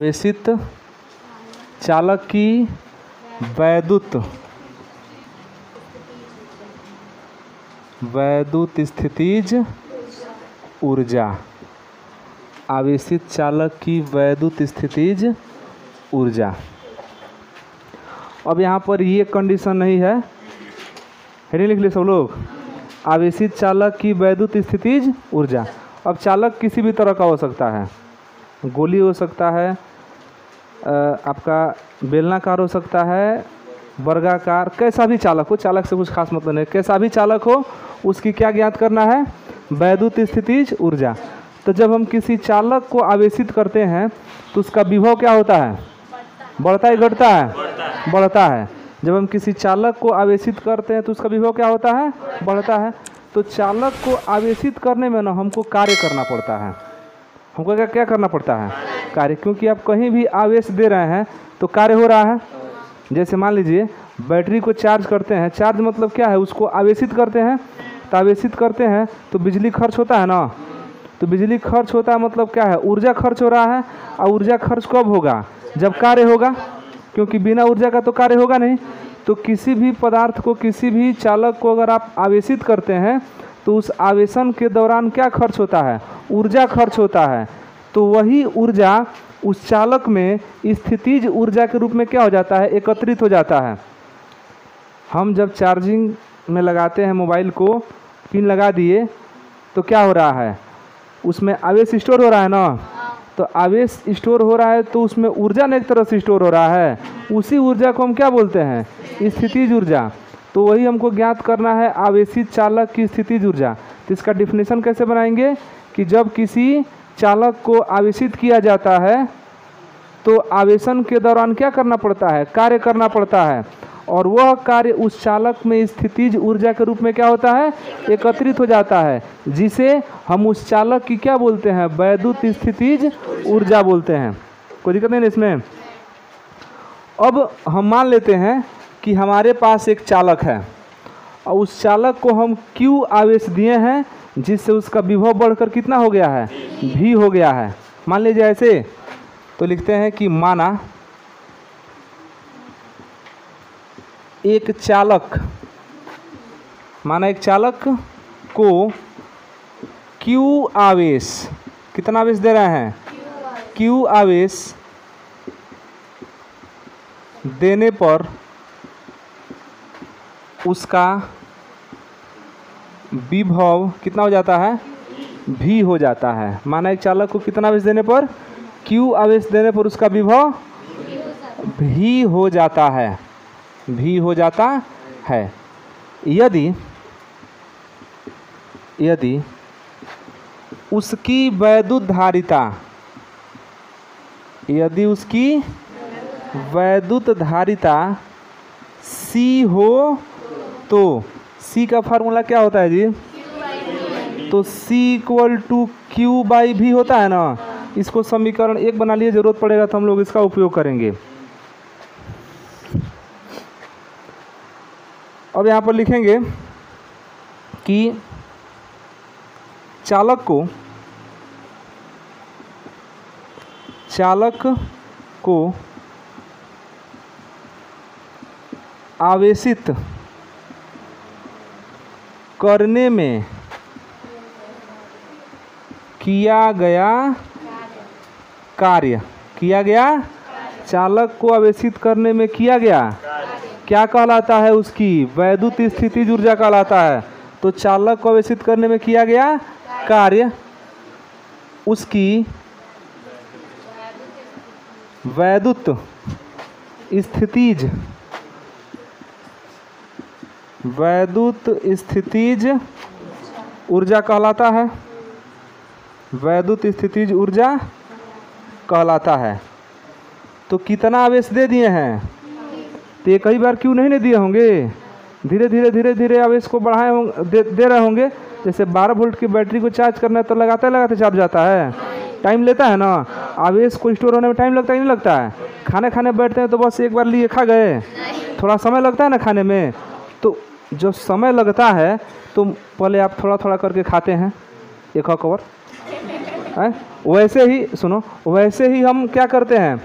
आवेशित चालक की वैद्युत स्थितिज ऊर्जा। आवेशित चालक की वैद्युत स्थितिज ऊर्जा। अब यहाँ पर ये कंडीशन नहीं है, हेडिंग लिख लिए सब लोग। आवेशित चालक की वैद्युत स्थितिज ऊर्जा। अब चालक किसी भी तरह का हो सकता है, गोली हो सकता है, आपका बेलनाकार हो सकता है, वर्गाकार, कैसा भी चालक हो, चालक से कुछ खास मतलब नहीं, कैसा भी चालक हो उसकी क्या ज्ञात करना है, वैद्युत स्थितिज ऊर्जा। तो जब हम किसी चालक को आवेशित करते हैं तो उसका विभव क्या होता है, बढ़ता है घटता है, बढ़ता है। जब हम किसी चालक को आवेशित करते हैं तो उसका विभव क्या होता है, बढ़ता है। तो चालक को आवेशित करने में ना हमको कार्य करना पड़ता है, हमको क्या क्या करना पड़ता है, कार्य। क्योंकि आप कहीं भी आवेश दे रहे हैं तो कार्य हो रहा है। जैसे मान लीजिए बैटरी को चार्ज करते हैं, चार्ज मतलब क्या है, उसको आवेशित करते हैं, तो आवेशित करते हैं तो बिजली खर्च होता है ना। तो बिजली खर्च होता है मतलब क्या है, ऊर्जा खर्च हो रहा है। और ऊर्जा खर्च कब होगा, जब कार्य होगा, क्योंकि बिना ऊर्जा का तो कार्य होगा नहीं। तो किसी भी पदार्थ को, किसी भी चालक को अगर आप आवेशित करते हैं तो उस आवेशन के दौरान क्या खर्च होता है, ऊर्जा खर्च होता है। तो वही ऊर्जा उस चालक में स्थितिज ऊर्जा के रूप में क्या हो जाता है, एकत्रित हो जाता है। हम जब चार्जिंग में लगाते हैं मोबाइल को, पिन लगा दिए तो क्या हो रहा है, उसमें आवेश स्टोर हो रहा है ना। तो आवेश स्टोर हो रहा है तो उसमें ऊर्जा ने एक तरह से स्टोर हो रहा है, उसी ऊर्जा को हम क्या बोलते हैं, स्थितिज ऊर्जा। तो वही हमको ज्ञात करना है आवेशित चालक की स्थितिज ऊर्जा। तो इसका डिफिनेशन कैसे बनाएंगे कि जब किसी चालक को आवेशित किया जाता है तो आवेशन के दौरान क्या करना पड़ता है, कार्य करना पड़ता है। और वह कार्य उस चालक में स्थितिज ऊर्जा के रूप में क्या होता है, एकत्रित हो जाता है, जिसे हम उस चालक की क्या बोलते हैं, वैद्युत स्थितिज ऊर्जा बोलते हैं। कोई दिक्कत नहीं है इसमें। अब हम मान लेते हैं कि हमारे पास एक चालक है और उस चालक को हम Q आवेश दिए हैं, जिससे उसका विभव बढ़कर कितना हो गया है, V हो गया है। मान लीजिए ऐसे, तो लिखते हैं कि माना एक चालक को Q आवेश, कितना आवेश दे रहे हैं, Q आवेश देने पर उसका विभव कितना हो जाता है, V हो जाता है। माना एक चालक को कितना आवेश देने पर, Q आवेश देने पर उसका विभव V हो जाता है, V हो जाता है। यदि उसकी वैद्युत धारिता, यदि उसकी वैद्युत धारिता C हो तो C का फार्मूला क्या होता है जी, तो C इक्वल टू Q/V होता है ना। इसको समीकरण 1 बना लिए, जरूरत पड़ेगा तो हम लोग इसका उपयोग करेंगे। अब यहाँ पर लिखेंगे कि चालक को आवेशित करने में किया गया चालक को आवेशित करने में किया गया क्या कहलाता है, उसकी वैद्युत स्थितिज ऊर्जा कहलाता है। तो चालक को आवेशित करने में किया गया कार्य, उसकी वैद्युत स्थितिज ऊर्जा कहलाता है, वैद्युत स्थितिज ऊर्जा कहलाता है। तो कितना आवेश दे दिए हैं, तो ये कई बार क्यों नहीं दिए होंगे, धीरे धीरे आवेश को बढ़ाए दे रहे होंगे। जैसे 12 वोल्ट की बैटरी को चार्ज करना है तो लगाते चार्ज जाता है, टाइम लेता है ना। आवेश को स्टोर होने में टाइम लगता है, नहीं लगता है। खाने बैठते हैं तो बस एक बार लिए खा गए, थोड़ा समय लगता है ना खाने में। तो जो समय लगता है तो पहले आप थोड़ा करके खाते हैं, एक कवर वैसे ही सुनो, वैसे ही हम क्या करते हैं,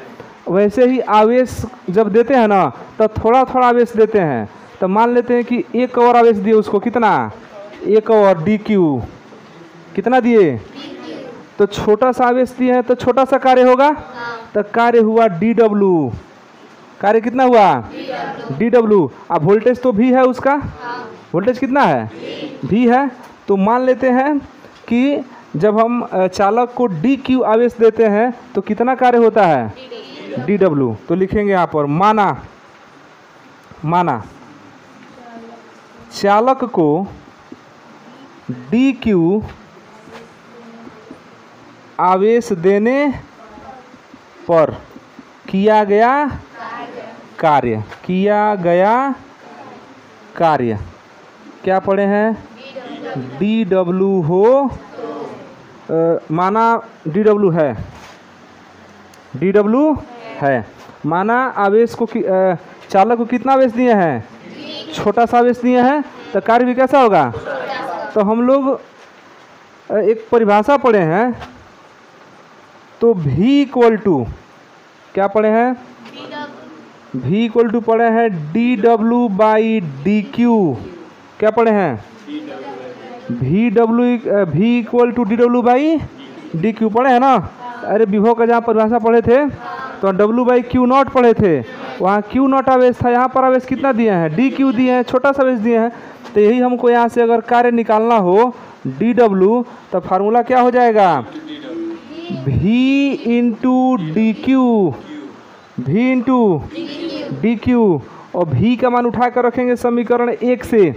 वैसे ही आवेश जब देते हैं ना तो थोड़ा थोड़ा आवेश देते हैं। तो मान लेते हैं कि एक और आवेश दिए उसको, कितना, एक और डी क्यू, कितना दिए, तो छोटा सा आवेश दिए हैं तो छोटा सा कार्य होगा, तो कार्य हुआ डी डब्ल्यू। कार्य कितना हुआ, डी डब्ल्यू। अब वोल्टेज तो भी है उसका, वोल्टेज कितना है, भी है। तो मान लेते हैं कि जब हम चालक को डी क्यू आवेश देते हैं तो कितना कार्य होता है, डी डब्ल्यू। तो लिखेंगे यहाँ पर माना चालक को डी क्यू आवेश देने पर किया गया कार्य क्या पढ़े हैं, डी डब्ल्यू हो, माना डी डब्ल्यू है, माना आवेश को चालक को कितना आवेश दिए हैं, छोटा सा आवेश दिए हैं, तो कार्य भी कैसा होगा। तो हम लोग एक परिभाषा पढ़े हैं, तो V इक्वल टू क्या पढ़े हैं, V इक्वल टू पढ़े हैं D W by D Q. क्या पढ़े हैं, V equal to D W by D Q पढ़े हैं ना। अरे विभव का जहाँ परिभाषा पढ़े थे तो W बाई क्यू नॉट पढ़े थे, वहाँ क्यू नॉट आवेश था, यहाँ पर आवेश कितना दिए हैं, डी क्यू दिए हैं, छोटा सा आवेश दिए हैं। तो यही हमको यहाँ से अगर कार्य निकालना हो डी डब्ल्यू, तो फार्मूला क्या हो जाएगा, V into D Q, V into D Q. और V का मान उठा कर रखेंगे समीकरण 1 से।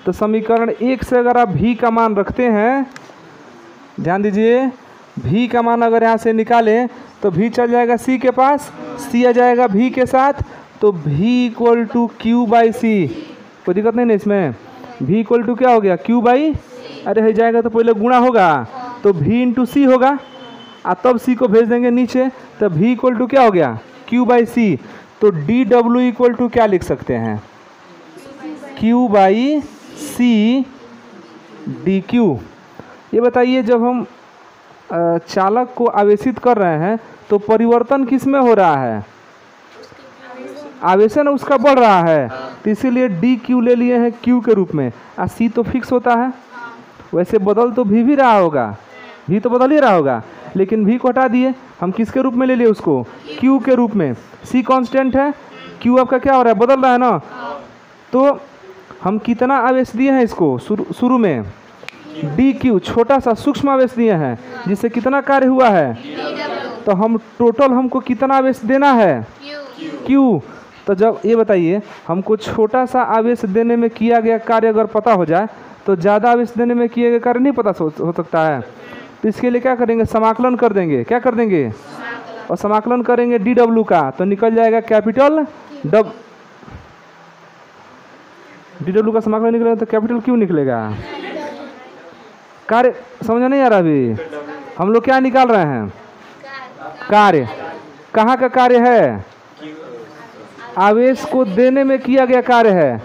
तो समीकरण 1 से अगर आप V का मान रखते हैं, ध्यान दीजिए, V का मान अगर यहाँ से निकालें तो V चल जाएगा C के पास, C आ जाएगा V के साथ, तो V equal to Q by C. कोई दिक्कत नहीं ना इसमें, V इक्वल टू क्या हो गया, क्यू बाई, अरे हो जाएगा तो पहले गुणा होगा तो V इंटू सी होगा, और तब C को भेज देंगे नीचे, तो V इक्वल टू क्या हो गया, क्यू बाई सी। तो डी डब्ल्यू इक्वल टू क्या लिख सकते हैं, Q by C D Q. ये बताइए, जब हम चालक को आवेशित कर रहे हैं तो परिवर्तन किस में हो रहा है, आवेशन उसका बढ़ रहा है, तो इसीलिए डी क्यू ले लिए हैं क्यू के रूप में, और सी तो फिक्स होता है। वैसे बदल तो भी रहा होगा, भी तो बदल ही रहा होगा, लेकिन भी को हटा दिए, हम किसके रूप में ले लिए उसको, क्यू के रूप में। सी कांस्टेंट है, क्यू आपका क्या हो रहा है, बदल रहा है ना। तो हम कितना आवेश दिए हैं इसको, शुरू में डी क्यू, छोटा सा सूक्ष्म आवेश दिए हैं, जिससे कितना कार्य हुआ है, तो हम टोटल हमको कितना आवेश देना है, क्यू। तो जब ये बताइए, हमको छोटा सा आवेश देने में किया गया कार्य अगर पता हो जाए तो ज़्यादा आवेश देने में किए गए कार्य नहीं पता हो सकता है। तो इसके लिए क्या करेंगे, समाकलन कर देंगे, क्या कर देंगे, और समाकलन करेंगे डी डब्ल्यू का, तो निकल जाएगा कैपिटल डी डब्ल्यू का समाकलन निकलेगा तो कैपिटल क्यू निकलेगा। कार्य समझ नहीं आ रहा, अभी हम लोग क्या निकाल रहे हैं, कार्य। कहाँ का कार्य है, आवेश को देने में किया गया कार्य है।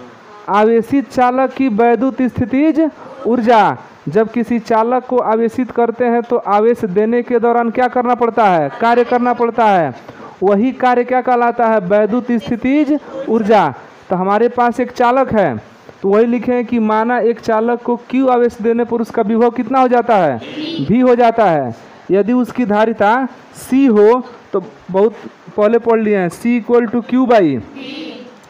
आवेशित चालक की वैद्युत स्थितिज ऊर्जा, जब किसी चालक को आवेशित करते हैं तो आवेश देने के दौरान क्या करना पड़ता है, कार्य करना पड़ता है। वही कार्य क्या कहलाता है, वैद्युत स्थितिज ऊर्जा। तो हमारे पास एक चालक है, तो वही लिखें कि माना एक चालक को क्यू आवेश देने पर उसका विभव कितना हो जाता है, भी हो जाता है। यदि उसकी धारिता सी हो तो बहुत पहले पढ़ लिए हैं, सी इक्वल टू क्यू बाई,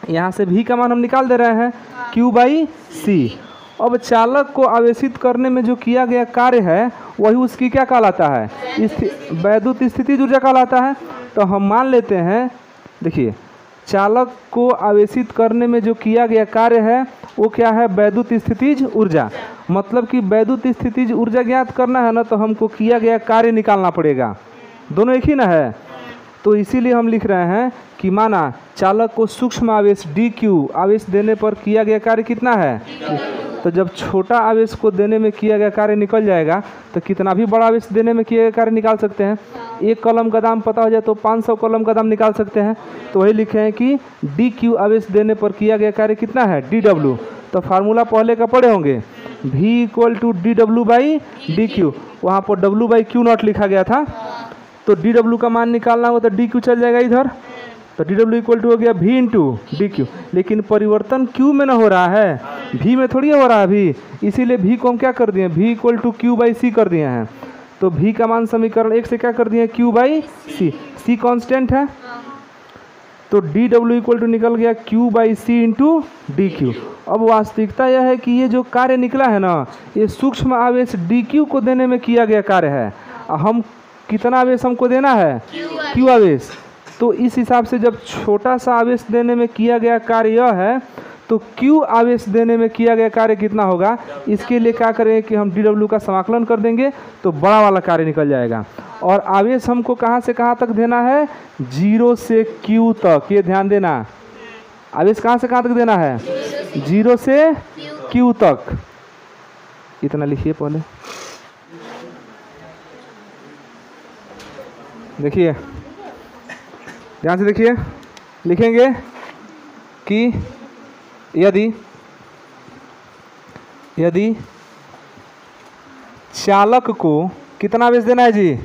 यहाँ से भी का मान हम निकाल दे रहे हैं, क्यू बाई सी। अब चालक को आवेशित करने में जो किया गया कार्य है वही उसकी क्या कहलाता है, वैद्युत स्थितिज ऊर्जा कहलाता है। तो हम मान लेते हैं, देखिए, चालक को आवेशित करने में जो किया गया कार्य है वो क्या है, वैद्युत स्थितिज ऊर्जा। मतलब कि वैद्युत स्थितिज ऊर्जा ज्ञात करना है ना, तो हमको किया गया कार्य निकालना पड़ेगा, दोनों एक ही ना है। तो इसीलिए हम लिख रहे हैं कि माना चालक को सूक्ष्म आवेश डी क्यू आवेश देने पर किया गया कार्य कितना है, तो जब छोटा आवेश को देने में किया गया कार्य निकल जाएगा तो कितना भी बड़ा आवेश देने में किया गया कार्य निकाल सकते हैं। एक कलम का दाम पता हो जाए तो 500 कलम का दाम निकाल सकते हैं। तो वही लिखे हैं कि डी क्यू आवेश देने पर किया गया कार्य कितना है, डी डब्ल्यू। तो फार्मूला पहले का पढ़े होंगे, V equal to D W by D Q. वहाँ पर W बाई क्यू नॉट लिखा गया था, तो डी डब्ल्यू का मान निकालना होगा तो डी क्यू चल जाएगा इधर, तो डी डब्ल्यू इक्वल टू हो गया V इंटू डी क्यू। लेकिन परिवर्तन क्यू में ना हो रहा है, V में थोड़ी हो रहा है V, इसीलिए V को हम क्या कर दिए, V equal to Q by C कर दिए हैं। तो V का मान समीकरण 1 से क्या कर दिए, Q by C, C constant है, तो डी डब्ल्यू इक्वल टू निकल गया Q by C into D Q. अब वास्तविकता यह है कि ये जो कार्य निकला है ना, ये सूक्ष्म आवेश डी क्यू को देने में किया गया कार्य है। हम कितना आवेश हमको देना है, क्यू आवेश। तो इस हिसाब से जब छोटा सा आवेश देने में किया गया कार्य यह है, तो क्यू आवेश देने में किया गया कार्य कितना होगा, इसके लिए क्या करेंगे कि हम डी डब्ल्यू का समाकलन कर देंगे तो बड़ा वाला कार्य निकल जाएगा। और आवेश हमको कहाँ से कहाँ तक देना है, 0 से Q तक, ये ध्यान देना। आवेश कहाँ से कहाँ तक देना है, 0 से Q तक। इतना लिखिए पहले, देखिए ध्यान से देखिए, लिखेंगे कि यदि चालक को कितना आवेश देना है जी,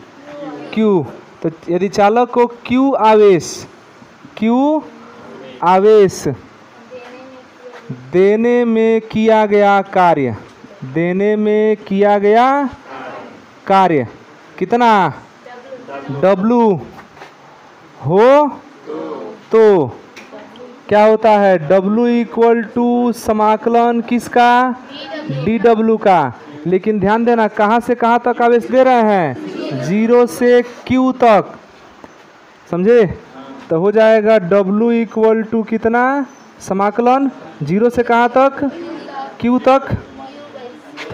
Q, तो यदि चालक को Q आवेश देने में किया गया कार्य कितना W हो तो क्या होता है, W इक्वल टू समाकलन किसका, डी डब्ल्यू का। लेकिन ध्यान देना कहाँ से कहाँ तक आवेश दे रहे हैं, 0 से Q तक, समझे। तो हो जाएगा W इक्वल टू कितना, समाकलन 0 से कहाँ तक, Q तक।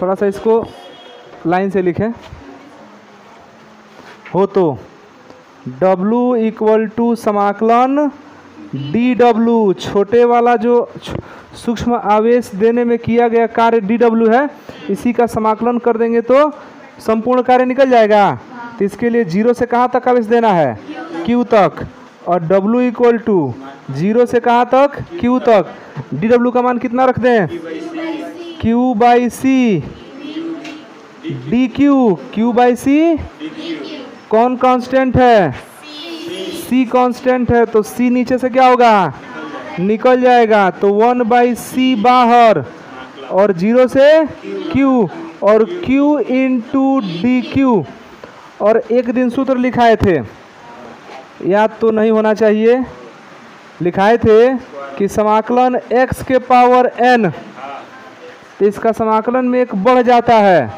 थोड़ा सा इसको लाइन से लिखें, हो तो W इक्वल टू समाकलन डी डब्ल्यू, छोटे वाला जो सूक्ष्म आवेश देने में किया गया कार्य डी डब्ल्यू है, इसी का समाकलन कर देंगे तो संपूर्ण कार्य निकल जाएगा। तो इसके लिए 0 से कहाँ तक आवेश देना है, Q तक, और W इक्वल टू 0 से कहाँ तक, Q तक। डी डब्ल्यू का मान कितना रख दें, Q by C D Q, Q by C कौन कांस्टेंट है, C कांस्टेंट है, तो C नीचे से क्या होगा, निकल जाएगा, तो 1 बाई सी बाहर, और 0 से Q, और Q इंटू डी क्यू। और एक दिन सूत्र लिखाए थे, याद तो नहीं होना चाहिए, लिखाए थे कि समाकलन x के पावर n, तो इसका समाकलन में एक बढ़ जाता है,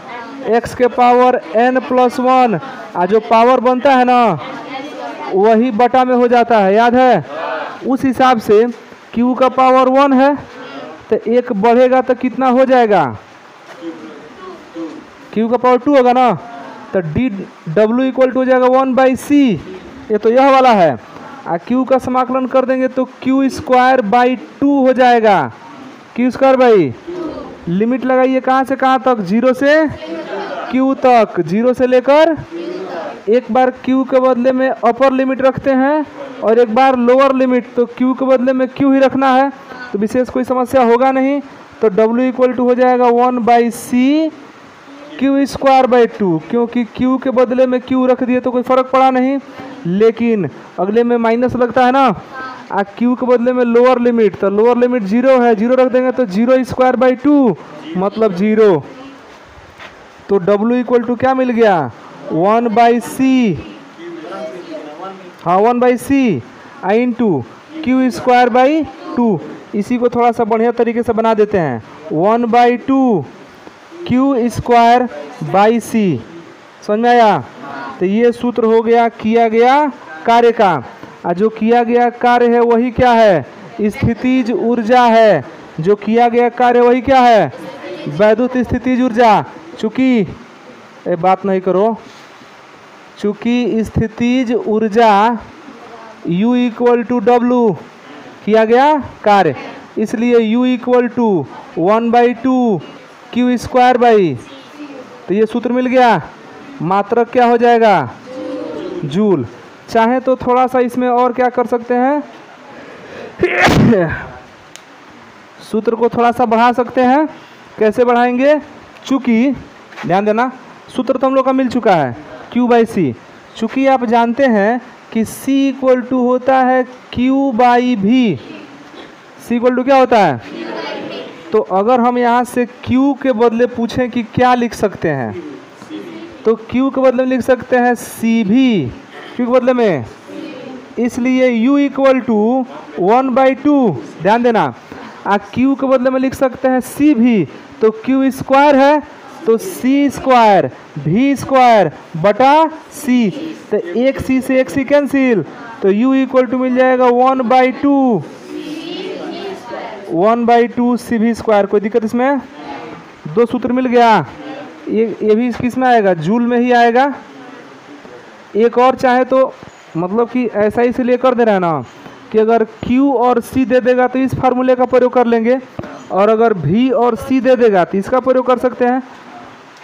x के पावर n प्लस 1, जो पावर बनता है ना वही बटा में हो जाता है, याद है। उस हिसाब से Q का पावर 1 है, तो एक बढ़ेगा तो कितना हो जाएगा, Q का पावर 2 होगा ना, तो डी डब्ल्यू इक्वल टू हो जाएगा 1 बाई सी, ये तो यह वाला है। Q का समाकलन कर देंगे तो Q स्क्वायर बाई 2 हो जाएगा, Q स्क्वायर बाई, लिमिट लगाइए कहाँ से कहाँ तक, 0 से Q तक, 0 से लेकर, एक बार Q के बदले में अपर लिमिट रखते हैं और एक बार लोअर लिमिट, तो Q के बदले में Q ही रखना है, तो विशेष कोई समस्या होगा नहीं। तो W इक्वल टू हो जाएगा 1 by C Q square by 2, क्योंकि Q के बदले में Q रख दिए तो कोई फर्क पड़ा नहीं, लेकिन अगले में माइनस लगता है ना, Q के बदले में लोअर लिमिट, तो लोअर लिमिट 0 है, 0 रख देंगे तो 0 स्क्वायर बाई 2 मतलब 0। तो W इक्वल टू क्या मिल गया, 1 बाई सी, हाँ 1 by C I into Q square by 2। इसी को थोड़ा सा बढ़िया तरीके से बना देते हैं, 1 बाई 2 Q स्क्वायर बाई सी, समझ में आया। तो ये सूत्र हो गया किया गया कार्य का, और जो किया गया कार्य है वही क्या है, स्थितिज ऊर्जा है। जो किया गया कार्य वही क्या है, वैद्युत स्थितिज ऊर्जा। चूंकि बात नहीं करो, चूंकि स्थितिज ऊर्जा U इक्वल टू W किया गया कार्य, इसलिए U equal to 1 by 2 Q square by, तो ये सूत्र मिल गया। मात्रक क्या हो जाएगा, जूल। चाहे तो थोड़ा सा इसमें और क्या कर सकते हैं, सूत्र को थोड़ा सा बढ़ा सकते हैं। कैसे बढ़ाएंगे, चूँकि ध्यान देना सूत्र तो हम लोग का मिल चुका है Q/C। चूँकि आप जानते हैं कि C इक्वल टू होता है Q/V। C इक्वल टू क्या होता है? तो अगर हम यहाँ से Q के बदले पूछें कि क्या लिख सकते हैं, तो Q के बदले में लिख सकते हैं CV। Q के बदले में, इसलिए U इक्वल टू 1/2। ध्यान देना, Q के बदले में लिख सकते हैं CV, तो Q स्क्वायर है तो C स्क्वायर V स्क्वायर बटा C, तो एक C से एक C कैंसिल, तो U इक्वल टू मिल जाएगा 1/2 CV स्क्वायर। कोई दिक्कत इसमें? दो सूत्र मिल गया। ये भी किस में आएगा? जूल में ही आएगा। एक और चाहे तो मतलब कि ऐसा ही इसलिए कर दे रहा है ना कि अगर Q और C दे देगा तो इस फार्मूले का प्रयोग कर लेंगे, और अगर V और C दे देगा तो इसका प्रयोग कर सकते हैं।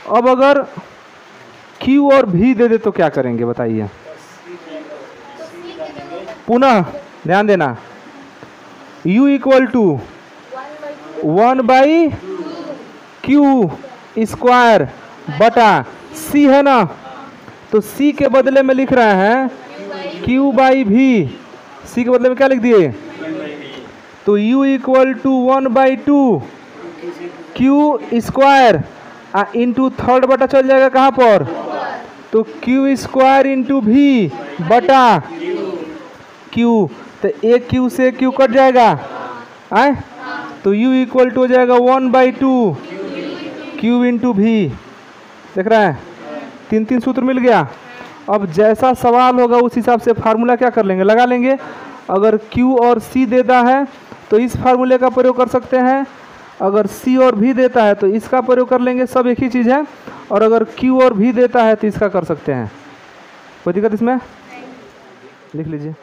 अब अगर Q और V दे दे तो क्या करेंगे बताइए? पुनः ध्यान देना, U equal to 1/Q square बटा C है ना, तो C के बदले में लिख रहे हैं Q/V। C के बदले में क्या लिख दिए? तो U equal to 1/2 Q square into third बटा चल जाएगा कहाँ पर? तो Q स्क्वायर इंटू V बटा Q, तो एक Q से Q कट जाएगा आए, तो U इक्वल टू हो जाएगा 1/2 Q इंटू V। देख रहे हैं, तीन सूत्र मिल गया। अब जैसा सवाल होगा उस हिसाब से फार्मूला क्या कर लेंगे, लगा लेंगे। अगर Q और C देता है तो इस फार्मूले का प्रयोग कर सकते हैं, अगर C और V देता है तो इसका प्रयोग कर लेंगे, सब एक ही चीज़ है। और अगर Q और V देता है तो इसका कर सकते हैं। कोई दिक्कत इसमें? लिख लीजिए।